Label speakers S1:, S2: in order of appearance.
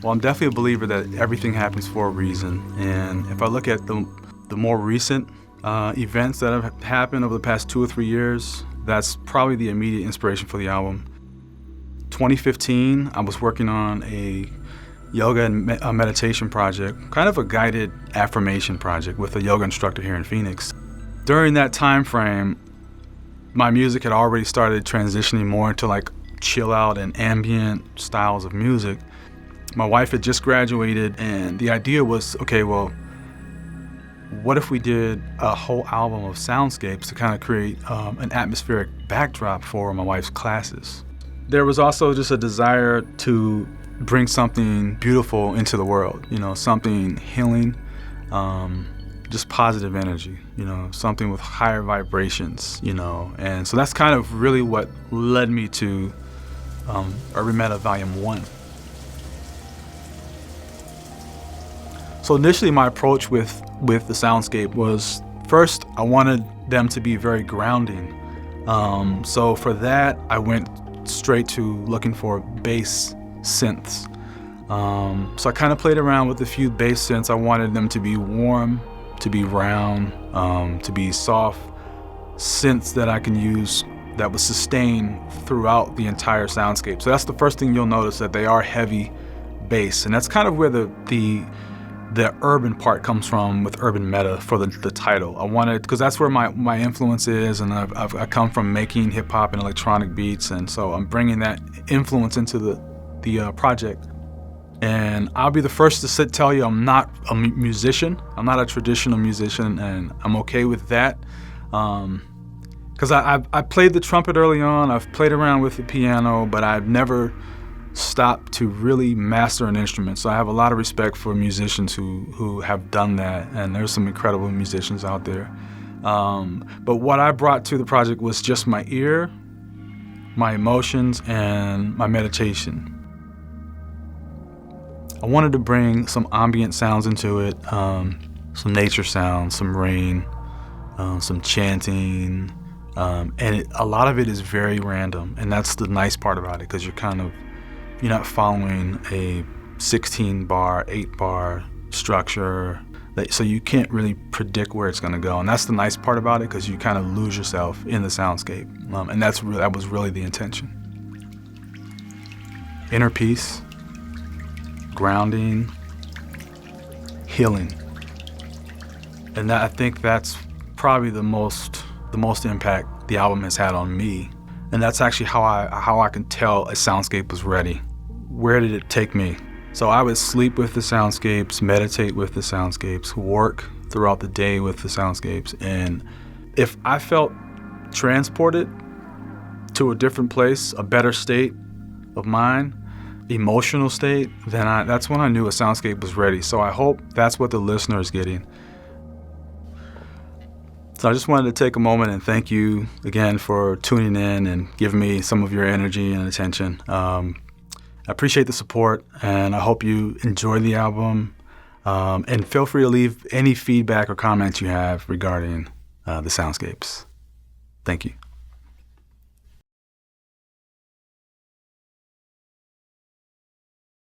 S1: Well, I'm definitely a believer that everything happens for a reason. And if I look at the more recent events that have happened over the past 2 or 3 years, that's probably the immediate inspiration for the album. 2015, I was working on a yoga and a meditation project, kind of a guided affirmation project with a yoga instructor here in Phoenix. During that time frame, my music had already started transitioning more into like chill out and ambient styles of music. My wife had just graduated, and the idea was, okay, well, what if we did a whole album of soundscapes to kind of create an atmospheric backdrop for my wife's classes? There was also just a desire to bring something beautiful into the world, something healing, just positive energy, something with higher vibrations, and so that's kind of really what led me to Urban Metta Volume 1. So initially my approach with the soundscape was, first I wanted them to be very grounding. So for that I went straight to looking for bass synths. So I kind of played around with a few bass synths. I wanted them to be warm, to be round, to be soft synths that I can use that would sustain throughout the entire soundscape. So that's the first thing you'll notice, that they are heavy bass, and that's kind of where the urban part comes from with Urban Metta for the title. I wanted, because that's where my influence is, and I come from making hip hop and electronic beats, and so I'm bringing that influence into the project. And I'll be the first to tell you I'm not a musician. I'm not a traditional musician, and I'm okay with that. Because I played the trumpet early on. I've played around with the piano, but I've never stopped to really master an instrument. So I have a lot of respect for musicians who have done that, and there's some incredible musicians out there. But what I brought to the project was just my ear, my emotions, and my meditation. I wanted to bring some ambient sounds into it, some nature sounds, some rain, some chanting, and a lot of it is very random, and that's the nice part about it, because you're not following a 16-bar, 8-bar structure, so you can't really predict where it's going to go. And that's the nice part about it, because you kind of lose yourself in the soundscape. And that was really the intention. Inner peace, grounding, healing. And I think that's probably the most impact the album has had on me. And that's actually how I can tell a soundscape was ready. Where did it take me? So I would sleep with the soundscapes, meditate with the soundscapes, work throughout the day with the soundscapes. And if I felt transported to a different place, a better state of mind, emotional state, then that's when I knew a soundscape was ready. So I hope that's what the listener is getting. So I just wanted to take a moment and thank you again for tuning in and giving me some of your energy and attention. I appreciate the support, and I hope you enjoy the album. And feel free to leave any feedback or comments you have regarding the soundscapes. Thank you.